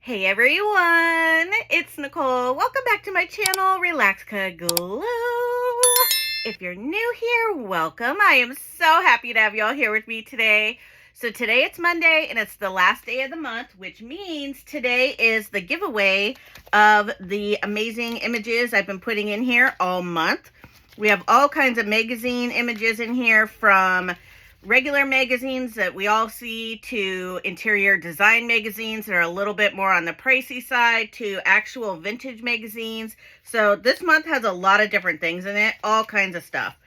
Hey everyone, it's Nicole. Welcome back to my channel, Relax.Cut.Glue. If you're new here, welcome. I am so happy to have you all here with me today. So today it's Monday and it's the last day of the month, which means today is the giveaway of the amazing images I've been putting in here all month. We have all kinds of magazine images in here, from regular magazines that we all see to interior design magazines that are a little bit more on the pricey side to actual vintage magazines. So this month has a lot of different things in it, all kinds of stuff.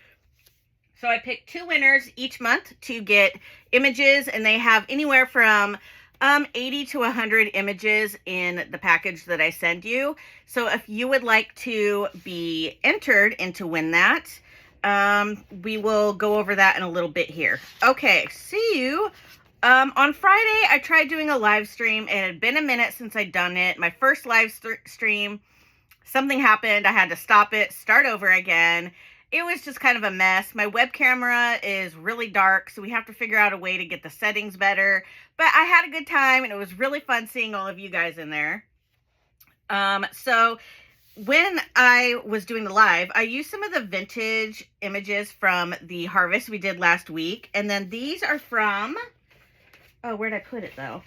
So I picked 2 winners each month to get images, and they have anywhere from 80 to 100 images in the package that I send you. So if you would like to be entered and to win that, we will go over that in a little bit here. Okay, see you. On Friday, I tried doing a live stream. It had been a minute since I'd done it. My first live stream, something happened. I had to stop it, start over again. It was just kind of a mess. My web camera is really dark, so we have to figure out a way to get the settings better. But I had a good time, and it was really fun seeing all of you guys in there. So when I was doing the live, I used some of the vintage images from the harvest we did last week. And then these are from, oh, where'd I put it though?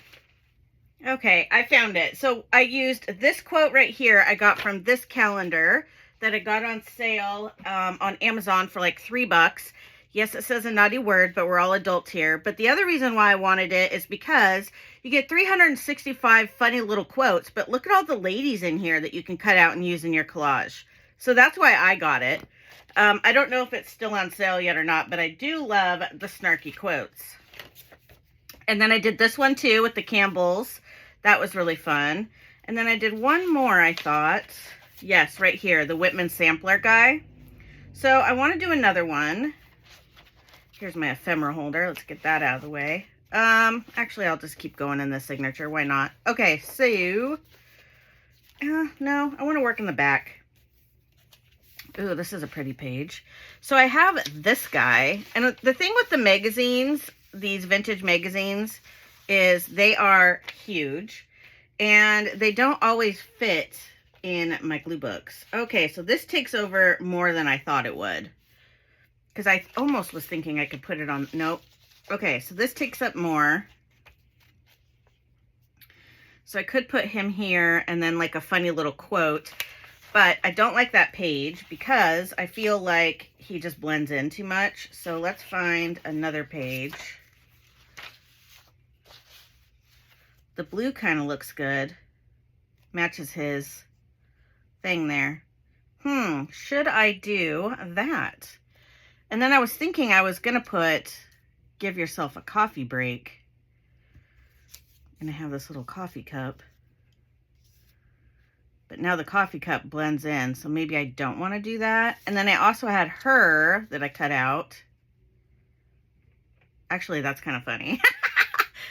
Okay, I found it. So I used this quote right here. I got from this calendar that I got on sale on Amazon for like $3. Yes, it says a naughty word, but we're all adults here. But the other reason why I wanted it is because you get 365 funny little quotes, but look at all the ladies in here that you can cut out and use in your collage. So that's why I got it. I don't know if it's still on sale yet or not, but I do love the snarky quotes. And then I did this one too with the Campbells. That was really fun. And then I did one more, I thought. Yes, right here, the Whitman sampler guy. So I want to do another one. Here's my ephemera holder. Let's get that out of the way. Actually, I'll just keep going in the signature. Why not? Okay, so, no, I want to work in the back. Ooh, this is a pretty page. So I have this guy, and the thing with the magazines, these vintage magazines, is they are huge, and they don't always fit in my glue books. Okay, so this takes over more than I thought it would, because I almost was thinking I could put it on. Nope. Okay, so this takes up more. So I could put him here and then like a funny little quote, but I don't like that page because I feel like he just blends in too much. So let's find another page. The blue kind of looks good. Matches his thing there. Should I do that? And then I was thinking I was going to put, give yourself a coffee break. And I have this little coffee cup. But now the coffee cup blends in, so maybe I don't want to do that. And then I also had her that I cut out. Actually, that's kind of funny.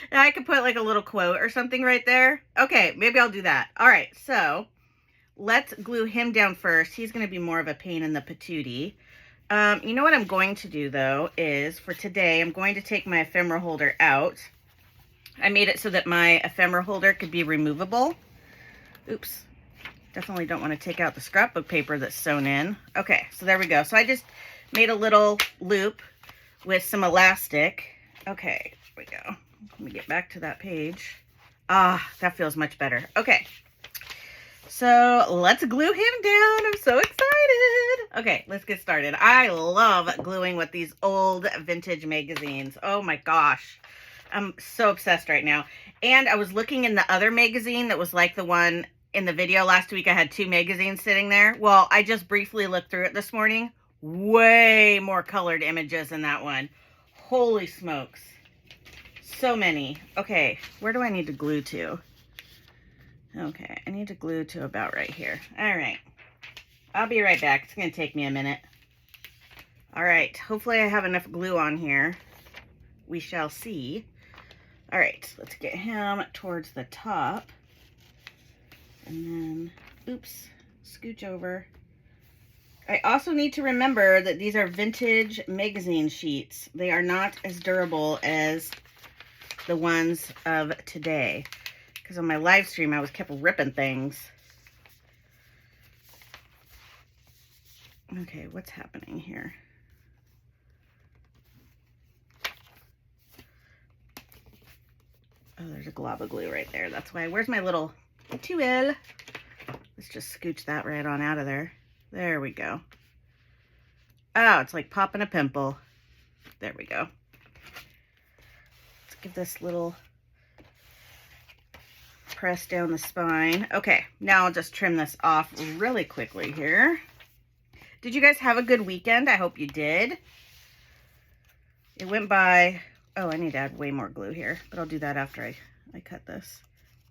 And I could put like a little quote or something right there. Okay, maybe I'll do that. All right, so let's glue him down first. He's going to be more of a pain in the patootie. You know what I'm going to do, though, is for today, I'm going to take my ephemera holder out. I made it so that my ephemera holder could be removable. Oops. Definitely don't want to take out the scrapbook paper that's sewn in. Okay, so there we go. So I just made a little loop with some elastic. Okay, there we go. Let me get back to that page. Ah, that feels much better. Okay. So let's glue him down. I'm so excited. Okay, let's get started. I love gluing with these old vintage magazines. Oh my gosh. I'm so obsessed right now. And I was looking in the other magazine that was like the one in the video last week. I had 2 magazines sitting there. Well, I just briefly looked through it this morning. Way more colored images in that one. Holy smokes. So many. Okay, where do I need to glue to? Okay, I need to glue to about right here. All right. I'll be right back. It's going to take me a minute. All right. Hopefully I have enough glue on here. We shall see. All right. Let's get him towards the top. And then, oops, scooch over. I also need to remember that these are vintage magazine sheets. They are not as durable as the ones of today. because on my live stream I was kept ripping things. Okay, what's happening here? Oh, there's a glob of glue right there. That's why. Where's my little tool? Let's just scooch that right on out of there. There we go. Oh, it's like popping a pimple. There we go. Let's give this little press down the spine. Okay, now I'll just trim this off really quickly here. Did you guys have a good weekend? I hope you did. It went by... Oh, I need to add way more glue here, but I'll do that after I cut this.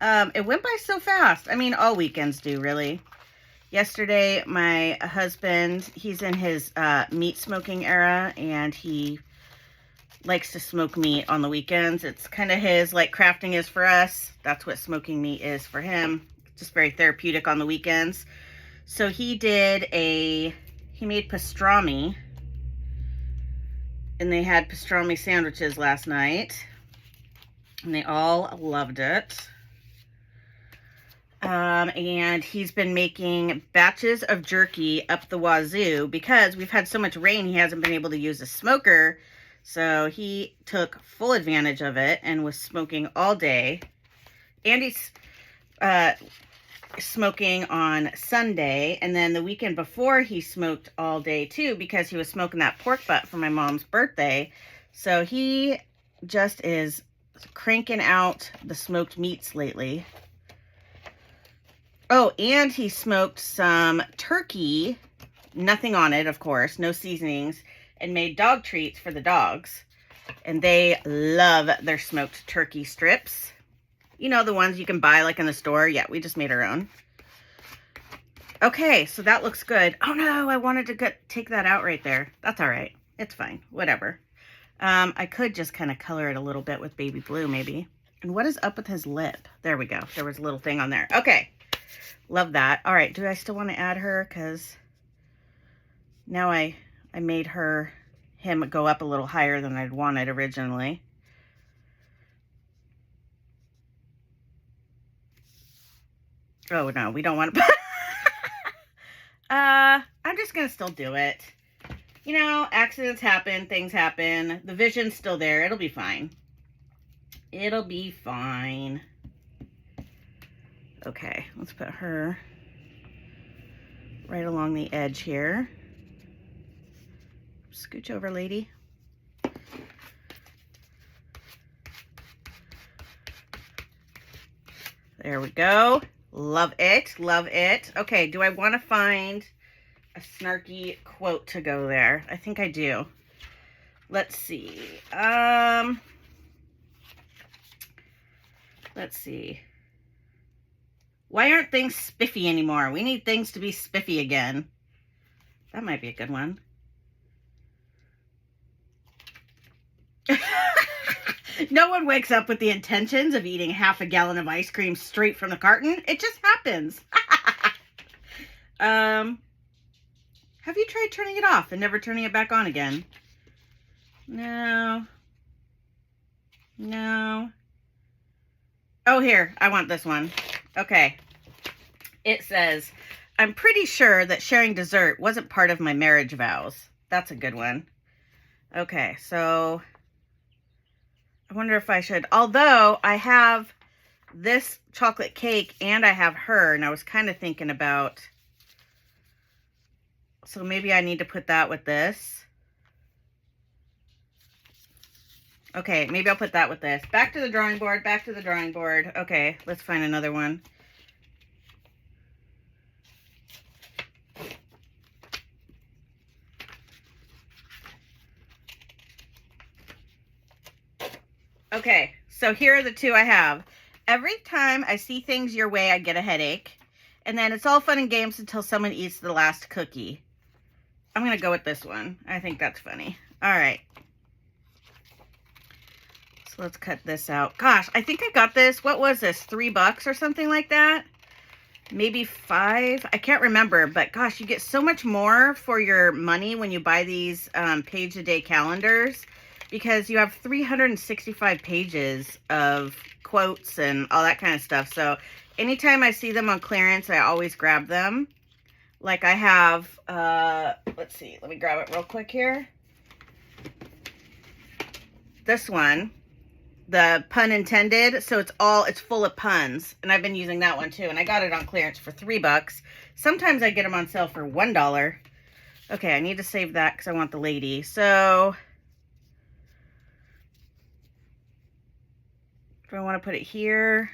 It went by so fast. I mean, all weekends do, really. Yesterday, my husband, he's in his meat smoking era, and he likes to smoke meat on the weekends. It's kind of his, like crafting is for us. That's what smoking meat is for him. Just very therapeutic on the weekends. So he made pastrami. And they had pastrami sandwiches last night. And they all loved it. And he's been making batches of jerky up the wazoo because we've had so much rain, he hasn't been able to use a smoker. So he took full advantage of it and was smoking all day. And he's smoking on Sunday, and then the weekend before he smoked all day too because he was smoking that pork butt for my mom's birthday. So he just is cranking out the smoked meats lately. Oh, and he smoked some turkey, nothing on it, of course, no seasonings, and made dog treats for the dogs. And they love their smoked turkey strips. You know, the ones you can buy like in the store. Yeah, we just made our own. Okay, so that looks good. Oh no, I wanted to take that out right there. That's all right. It's fine. Whatever. I could just kind of color it a little bit with baby blue maybe. And what is up with his lip? There we go. There was a little thing on there. Okay. Love that. All right. Do I still want to add her? Because now I made him go up a little higher than I'd wanted originally. Oh, no, we don't want to. I'm just going to still do it. You know, accidents happen, things happen. The vision's still there. It'll be fine. It'll be fine. Okay, let's put her right along the edge here. Scooch over, lady. There we go. Love it. Love it. Okay, do I want to find a snarky quote to go there? I think I do. Let's see. Let's see. Why aren't things spiffy anymore? We need things to be spiffy again. That might be a good one. No one wakes up with the intentions of eating half a gallon of ice cream straight from the carton. It just happens. Have you tried turning it off and never turning it back on again? No. No. Oh, here. I want this one. Okay. It says, I'm pretty sure that sharing dessert wasn't part of my marriage vows. That's a good one. Okay, so I wonder if I should, although I have this chocolate cake and I have her, and I was kind of thinking about, so maybe I need to put that with this. Okay, maybe I'll put that with this. Back to the drawing board, back to the drawing board. Okay, let's find another one. Okay, so here are the two I have. Every time I see things your way, I get a headache. And then it's all fun and games until someone eats the last cookie. I'm going to go with this one. I think that's funny. All right. So let's cut this out. Gosh, I think I got this. What was this? $3 or something like that? Maybe $5. I can't remember. But gosh, you get so much more for your money when you buy these page-a-day calendars. because you have 365 pages of quotes and all that kind of stuff. So anytime I see them on clearance, I always grab them. Like I have, let's see, let me grab it real quick here. This one, the pun intended. So it's full of puns. And I've been using that one too. And I got it on clearance for $3. Sometimes I get them on sale for $1. Okay, I need to save that because I want the lady. So do I want to put it here?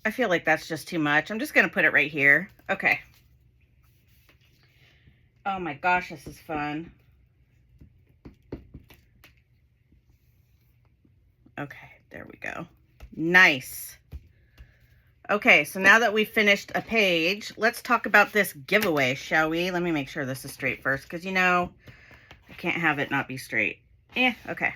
I feel like that's just too much. I'm just going to put it right here. Okay. Oh my gosh, this is fun. Okay, there we go. Nice. Okay, so now that we've finished a page, let's talk about this giveaway, shall we? Let me make sure this is straight first, because you know, I can't have it not be straight. Okay.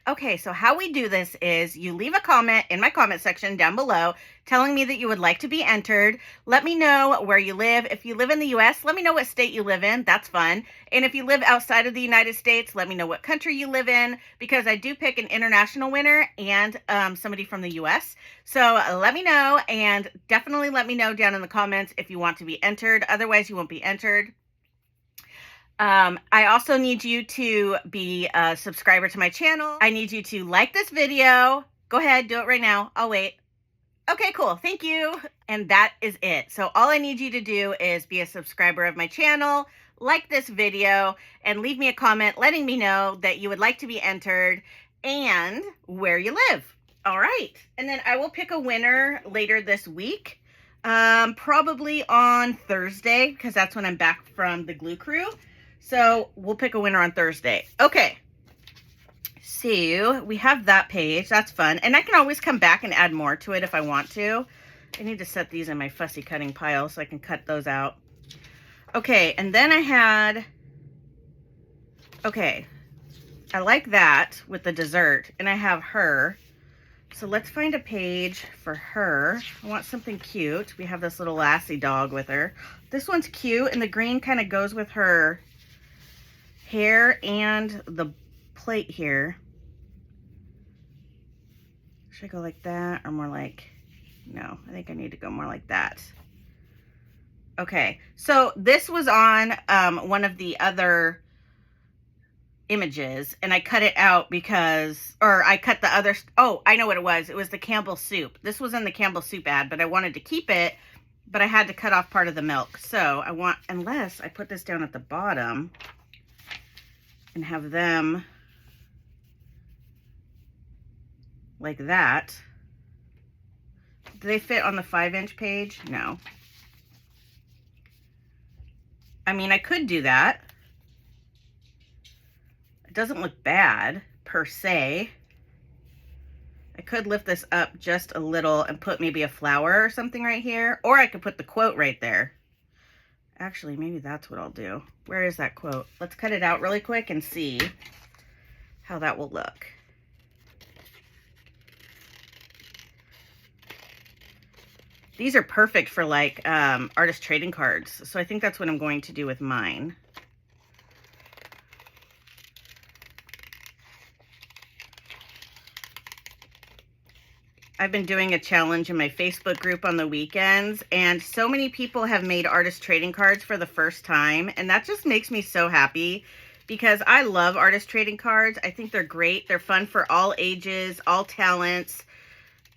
Okay, so how we do this is you leave a comment in my comment section down below telling me that you would like to be entered. Let me know where you live. If you live in the US, let me know what state you live in. That's fun. And if you live outside of the United States, let me know what country you live in, because I do pick an international winner and somebody from the US. So let me know, and definitely let me know down in the comments if you want to be entered. Otherwise, you won't be entered. I also need you to be a subscriber to my channel. I need you to like this video. Go ahead, do it right now. I'll wait. Okay, cool. Thank you. And that is it. So all I need you to do is be a subscriber of my channel, like this video, and leave me a comment letting me know that you would like to be entered and where you live. All right. And then I will pick a winner later this week. Probably on Thursday, because that's when I'm back from the glue crew. So we'll pick a winner on Thursday. Okay. So we have that page. That's fun. And I can always come back and add more to it if I want to. I need to set these in my fussy cutting pile so I can cut those out. Okay. And then I had, okay, I like that with the dessert, and I have her. So let's find a page for her. I want something cute. We have this little lassie dog with her. This one's cute, and the green kind of goes with her hair and the plate here. Should I go like that or more like, no, I think I need to go more like that. Okay, so this was on one of the other images, and I cut it out because, or I cut the other, oh, I know what it was. It was the Campbell soup. This was in the Campbell soup ad, but I wanted to keep it, but I had to cut off part of the milk. So I want, unless I put this down at the bottom and have them like that. Do they fit on the 5-inch page? No. I mean, I could do that. It doesn't look bad per se. I could lift this up just a little and put maybe a flower or something right here, or I could put the quote right there. Actually, maybe that's what I'll do. Where is that quote? Let's cut it out really quick and see how that will look. These are perfect for like artist trading cards. So I think that's what I'm going to do with mine. I've been doing a challenge in my Facebook group on the weekends, and so many people have made artist trading cards for the first time, and that just makes me so happy because I love artist trading cards. I think they're great. They're fun for all ages, all talents,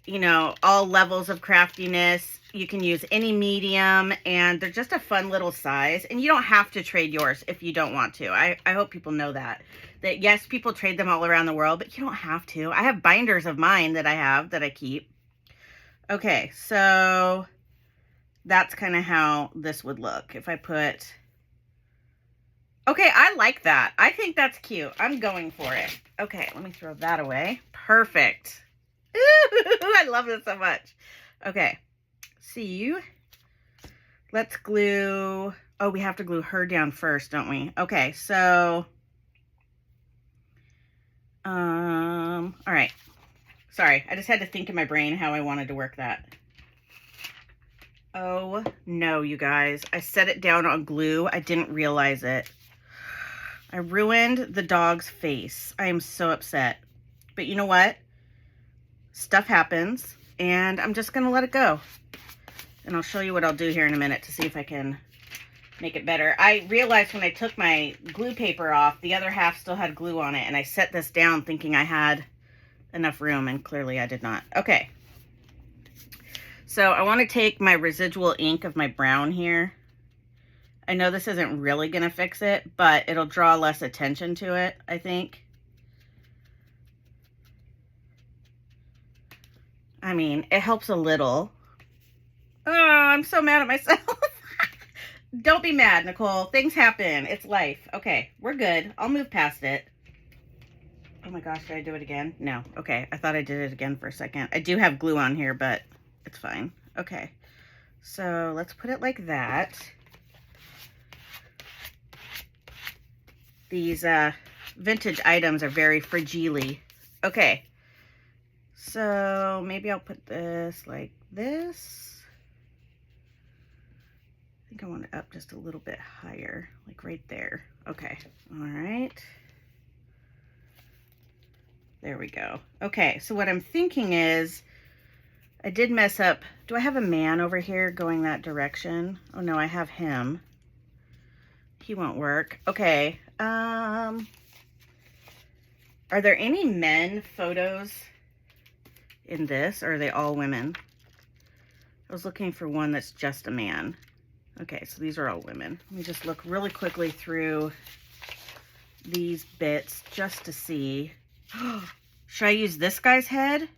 you know, all levels of craftiness. You can use any medium, and they're just a fun little size, and you don't have to trade yours if you don't want to. I hope people know that yes, people trade them all around the world, but you don't have to. I have binders of mine that I keep. Okay, so that's kind of how this would look if I put, okay, I like that. I think that's cute. I'm going for it. Okay, let me throw that away. Perfect. Ooh, I love this so much. Okay, see, let's glue. Oh, we have to glue her down first, don't we? Okay, so all right. Sorry, I just had to think in my brain how I wanted to work that. Oh no, you guys, I set it down on glue. I didn't realize it. I ruined the dog's face. I am so upset. But you know what? Stuff happens, and I'm just gonna let it go. And I'll show you what I'll do here in a minute to see if I can make it better. I realized when I took my glue paper off, the other half still had glue on it, and I set this down thinking I had enough room, and clearly I did not. Okay. So I want to take my residual ink of my brown here. I know this isn't really going to fix it, but it'll draw less attention to it, I think. I mean, it helps a little. Oh, I'm so mad at myself. Don't be mad, Nicole. Things happen. It's life. Okay, we're good. I'll move past it. Oh my gosh, did I do it again? No. Okay, I thought I did it again for a second. I do have glue on here, but it's fine. Okay, so let's put it like that. These vintage items are very fragile. Okay, so maybe I'll put this like this. I think I want it up just a little bit higher, like right there. Okay, all right. There we go. Okay, so what I'm thinking is, I did mess up. Do I have a man over here going that direction? Oh no, I have him. He won't work. Okay. Are there any men photos in this, or are they all women? I was looking for one that's just a man. Okay, so these are all women. Let me just look really quickly through these bits just to see. Should I use this guy's head?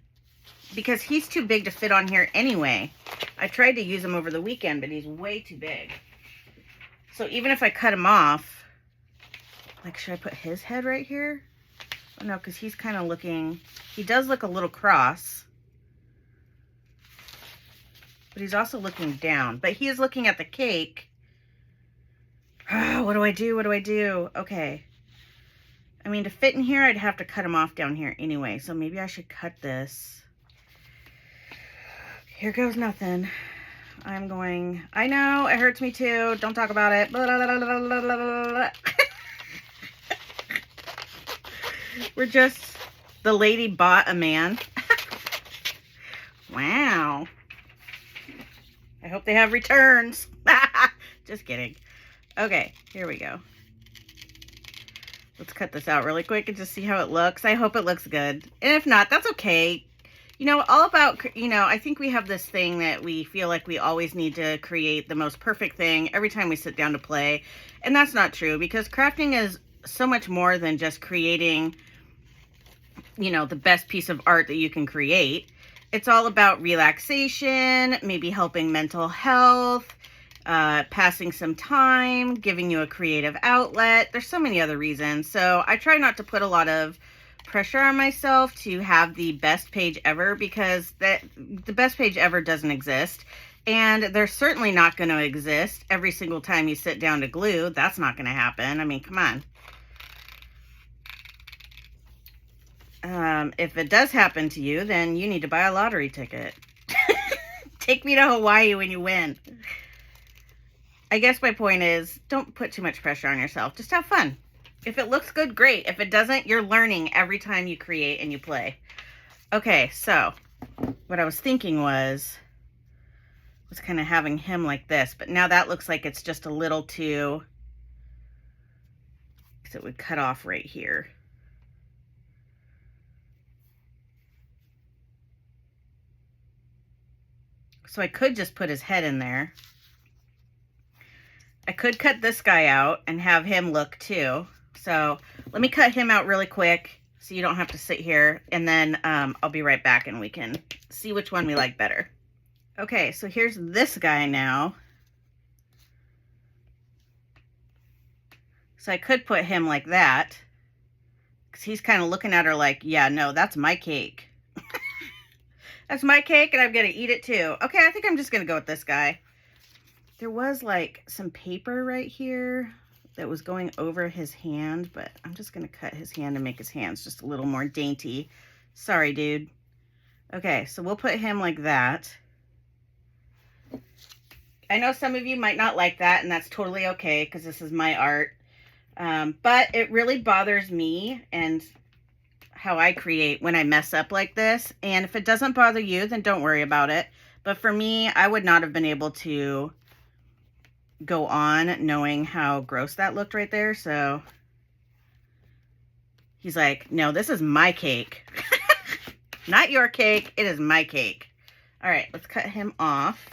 Because he's too big to fit on here anyway. I tried to use him over the weekend, but he's way too big. So even if I cut him off, like, should I put his head right here? Oh no, because he's kind of looking, he does look a little cross. But he's also looking down. But he is looking at the cake. What do I do? What do I do? Okay. I mean, to fit in here, I'd have to cut him off down here anyway. So maybe I should cut this. Here goes nothing. I'm going, I know, it hurts me too. Don't talk about it. Blah, blah, blah, blah, blah, blah, blah. We're just, the lady bought a man. Wow. I hope they have returns. Just kidding. Okay, here we go. Let's cut this out really quick and just see how it looks. I hope it looks good. And if not, that's okay. You know, all about, you know, I think we have this thing that we feel like we always need to create the most perfect thing every time we sit down to play. And that's not true, because crafting is so much more than just creating, you know, the best piece of art that you can create. It's all about relaxation, maybe helping mental health, passing some time, giving you a creative outlet. There's so many other reasons. So I try not to put a lot of pressure on myself to have the best page ever, because the best page ever doesn't exist. And they're certainly not going to exist every single time you sit down to glue. That's not going to happen. I mean, come on. If it does happen to you, then you need to buy a lottery ticket. Take me to Hawaii when you win. I guess my point is, don't put too much pressure on yourself. Just have fun. If it looks good, great. If it doesn't, you're learning every time you create and you play. Okay, so what I was thinking was kind of having him like this, but now that looks like it's just a little too, because it would cut off right here. So I could just put his head in there. I could cut this guy out and have him look too. So let me cut him out really quick so you don't have to sit here, and then I'll be right back and we can see which one we like better. Okay, so here's this guy now. So I could put him like that, because he's kind of looking at her like, yeah, no, that's my cake. That's my cake and I'm going to eat it too. Okay, I think I'm just going to go with this guy. There was like some paper right here that was going over his hand, but I'm just going to cut his hand and make his hands just a little more dainty. Sorry, dude. Okay, so we'll put him like that. I know some of you might not like that, and that's totally okay, because this is my art. But it really bothers me and how I create when I mess up like this. And if it doesn't bother you, then don't worry about it. But for me, I would not have been able to go on knowing how gross that looked right there. So he's like, no, this is my cake. Not your cake. It is my cake. All right, let's cut him off.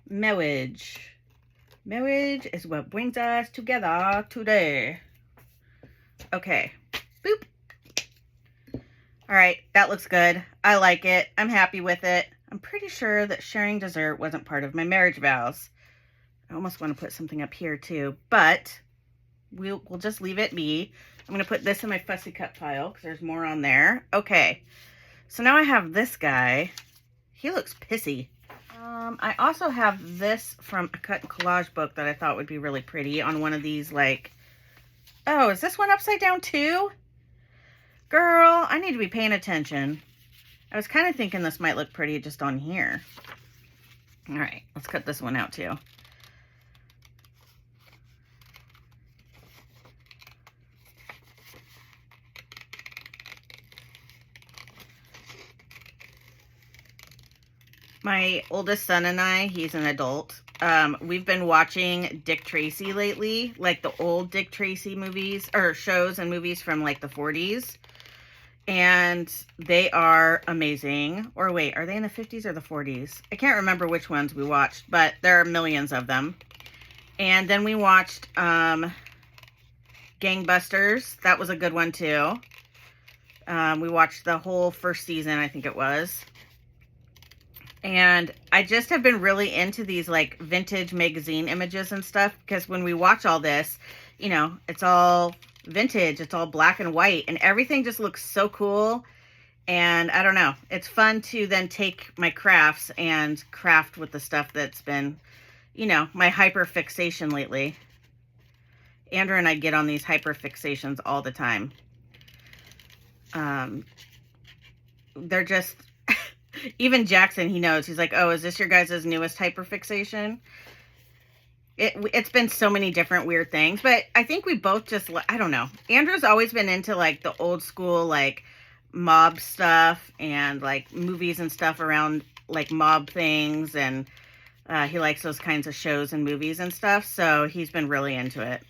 Marriage. Marriage is what brings us together today. Okay. Boop. All right, that looks good. I like it. I'm happy with it. I'm pretty sure that sharing dessert wasn't part of my marriage vows. I almost want to put something up here too, but we'll just leave it be. I'm going to put this in my fussy cut pile because there's more on there. Okay, so now I have this guy. He looks pissy. I also have this from a cut and collage book that I thought would be really pretty on one of these, like, oh, is this one upside down too? Girl, I need to be paying attention. I was kind of thinking this might look pretty just on here. All right, let's cut this one out too. My oldest son and I, he's an adult. We've been watching Dick Tracy lately, like the old Dick Tracy movies or shows and movies from like the 40s. And they are amazing. Or wait, are they in the 50s or the 40s? I can't remember which ones we watched, but there are millions of them. And then we watched Gangbusters. That was a good one too. We watched the whole first season, I think it was. And I just have been really into these like vintage magazine images and stuff, because when we watch all this, you know, it's all vintage, it's all black and white, and everything just looks so cool. And I don't know, it's fun to then take my crafts and craft with the stuff that's been, you know, my hyper fixation lately. Andrew and I get on these hyper fixations all the time. They're just even Jackson, he knows. He's like, oh, is this your guys' newest hyperfixation? It's been so many different weird things, but I think we both just, I don't know. Andrew's always been into like the old school, like mob stuff and like movies and stuff around like mob things. And he likes those kinds of shows and movies and stuff. So he's been really into it.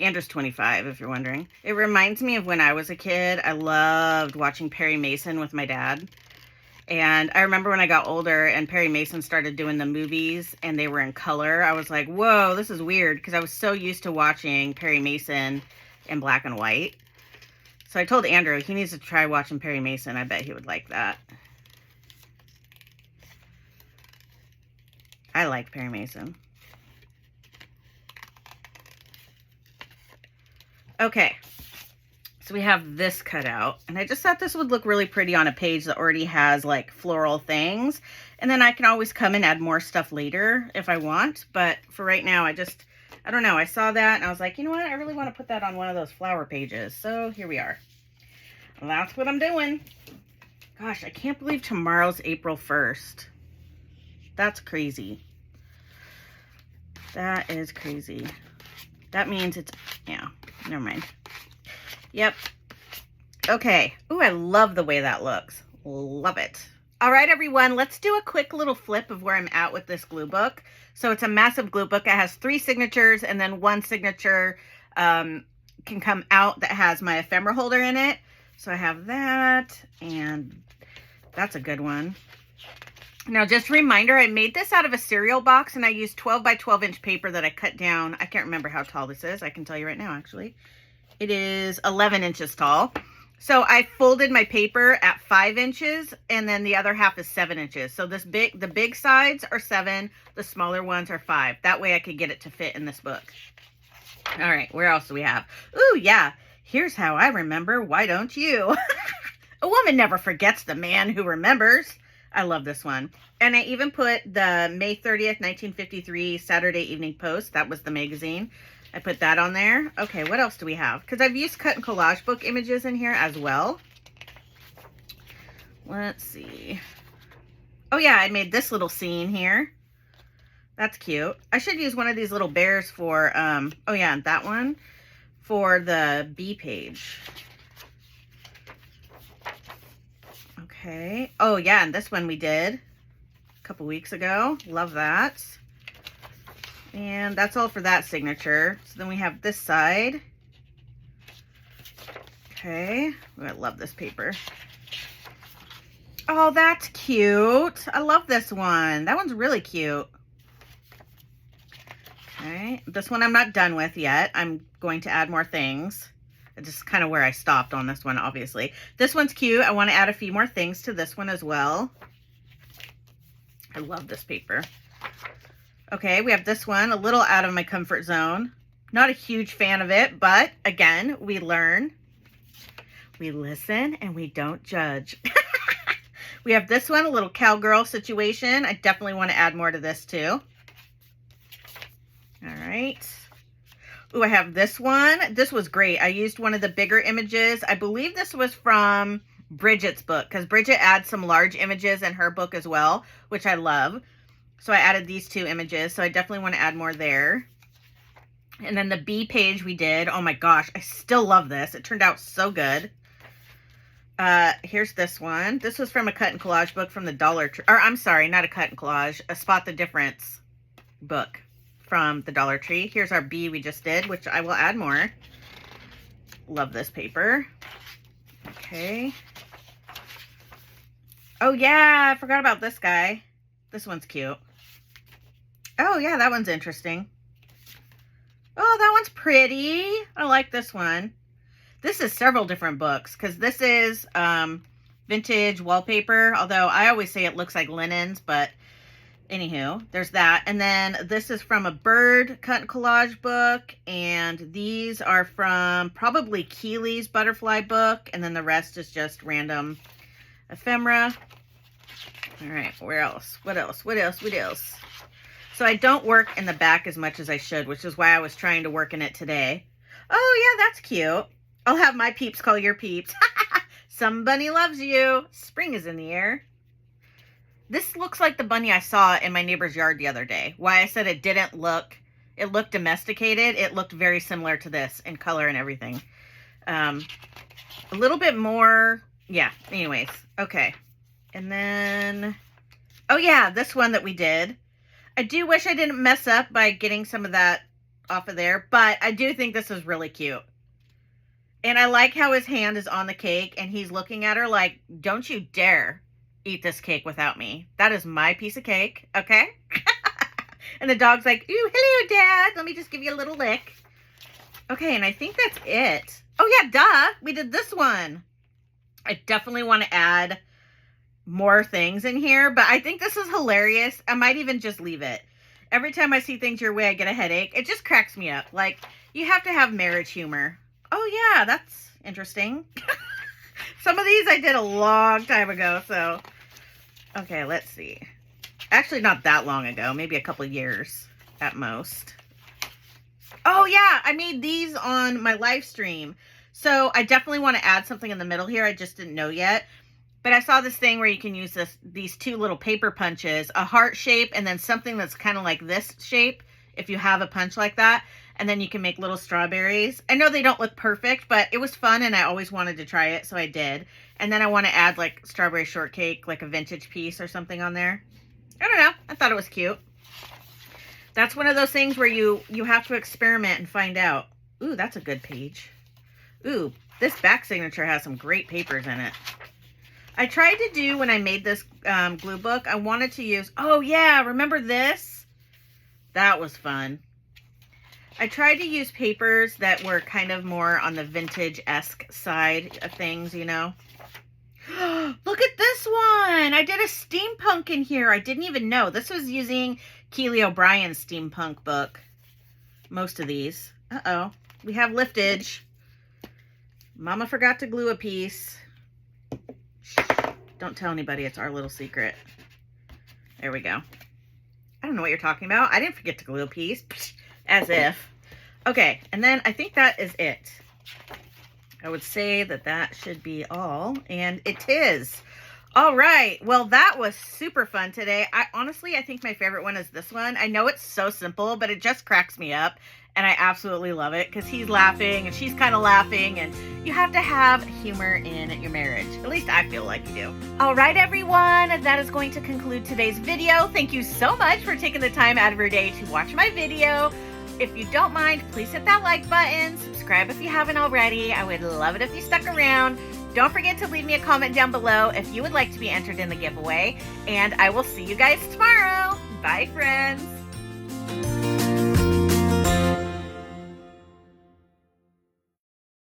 Andrew's 25, if you're wondering. It reminds me of when I was a kid. I loved watching Perry Mason with my dad. And I remember when I got older and Perry Mason started doing the movies and they were in color, I was like, whoa, this is weird, because I was so used to watching Perry Mason in black and white. So I told Andrew he needs to try watching Perry Mason. I bet he would like that. I like Perry Mason. Okay. So we have this cut out, and I just thought this would look really pretty on a page that already has like floral things. And then I can always come and add more stuff later if I want. But for right now, I don't know. I saw that and I was like, you know what? I really want to put that on one of those flower pages. So here we are. Well, that's what I'm doing. Gosh, I can't believe tomorrow's April 1st. That's crazy. That is crazy. That means it's, yeah, never mind. Yep. Okay. Ooh, I love the way that looks. Love it. All right, everyone, let's do a quick little flip of where I'm at with this glue book. So it's a massive glue book. It has 3 signatures, and then 1 signature can come out that has my ephemera holder in it. So I have that, and that's a good one. Now, just a reminder, I made this out of a cereal box, and I used 12 by 12 inch paper that I cut down. I can't remember how tall this is. I can tell you right now, actually. It is 11 inches tall. So I folded my paper at 5 inches, and then the other half is 7 inches. So the big sides are 7, the smaller ones are 5. That way I could get it to fit in this book. All right, where else do we have? Ooh, yeah. Here's how I remember. Why don't you? A woman never forgets the man who remembers. I love this one. And I even put the May 30th, 1953 Saturday Evening Post. That was the magazine. I put that on there. Okay, what else do we have? Because I've used cut and collage book images in here as well. Let's see. Oh yeah, I made this little scene here. That's cute. I should use one of these little bears for, oh yeah, that one for the B page. Okay. Oh yeah, and this one we did a couple weeks ago. Love that. And that's all for that signature. So then we have this side. Okay. I love this paper. Oh, that's cute. I love this one. That one's really cute. Okay. This one I'm not done with yet. I'm going to add more things. It's just kind of where I stopped on this one, obviously. This one's cute. I want to add a few more things to this one as well. I love this paper. Okay, we have this one, a little out of my comfort zone. Not a huge fan of it, but again, we learn. We listen and we don't judge. We have this one, a little cowgirl situation. I definitely want to add more to this too. All right. Ooh, I have this one. This was great. I used one of the bigger images. I believe this was from Bridget's book, because Bridget adds some large images in her book as well, which I love. So I added these two images. So I definitely want to add more there. And then the B page we did. Oh my gosh, I still love this. It turned out so good. Here's this one. This was from a cut and collage book from the Dollar Tree. Or I'm sorry, not a cut and collage. A Spot the Difference book from the Dollar Tree. Here's our B we just did, which I will add more. Love this paper. Okay. Oh yeah, I forgot about this guy. This one's cute. Oh yeah, that one's interesting. Oh, that one's pretty. I like this one. This is several different books, because this is vintage wallpaper, although I always say it looks like linens, but anywho, there's that. And then this is from a bird cut and collage book, and these are from probably Keely's butterfly book, and then the rest is just random ephemera. All right, where else? What else? What else? What else? So I don't work in the back as much as I should, which is why I was trying to work in it today. Oh yeah, that's cute. I'll have my peeps call your peeps. Somebody loves you. Spring is in the air. This looks like the bunny I saw in my neighbor's yard the other day. Why I said it looked domesticated. It looked very similar to this in color and everything. A little bit more, yeah, anyways, okay. And then, oh yeah, this one that we did. I do wish I didn't mess up by getting some of that off of there, but I do think this is really cute. And I like how his hand is on the cake and he's looking at her like, don't you dare eat this cake without me. That is my piece of cake, okay? And the dog's like, ooh, hello, Dad. Let me just give you a little lick. Okay, and I think that's it. Oh, yeah, duh. We did this one. I definitely want to add more things in here, but I think this is hilarious. I might even just leave it. Every time I see things your way, I get a headache. It just cracks me up. Like, you have to have marriage humor. Oh, yeah, that's interesting. Some of these I did a long time ago, so. Okay, let's see. Actually, not that long ago. Maybe a couple years at most. Oh, yeah, I made these on my live stream. So I definitely want to add something in the middle here. I just didn't know yet. But I saw this thing where you can use these two little paper punches, a heart shape, and then something that's kind of like this shape, if you have a punch like that. And then you can make little strawberries. I know they don't look perfect, but it was fun and I always wanted to try it, so I did. And then I want to add like strawberry shortcake, like a vintage piece or something on there. I don't know. I thought it was cute. That's one of those things where you have to experiment and find out. Ooh, that's a good page. Ooh, this back signature has some great papers in it. I tried to do, when I made this glue book, I wanted to use, oh yeah, remember this? That was fun. I tried to use papers that were kind of more on the vintage-esque side of things, you know. Look at this one. I did a steampunk in here. I didn't even know. This was using Keely O'Brien's steampunk book. Most of these. Uh-oh. We have liftage. Mama forgot to glue a piece. Shh. Don't tell anybody. It's our little secret. There we go. I don't know what you're talking about. I didn't forget to glue a piece. As if. Okay, and then I think that is it. I would say that that should be all, and it is. All right. Well, that was super fun today. I think my favorite one is this one. I know it's so simple, but it just cracks me up. And I absolutely love it because he's laughing and she's kind of laughing. And you have to have humor in your marriage. At least I feel like you do. All right, everyone. That is going to conclude today's video. Thank you so much for taking the time out of your day to watch my video. If you don't mind, please hit that like button. Subscribe if you haven't already. I would love it if you stuck around. Don't forget to leave me a comment down below if you would like to be entered in the giveaway. And I will see you guys tomorrow. Bye, friends.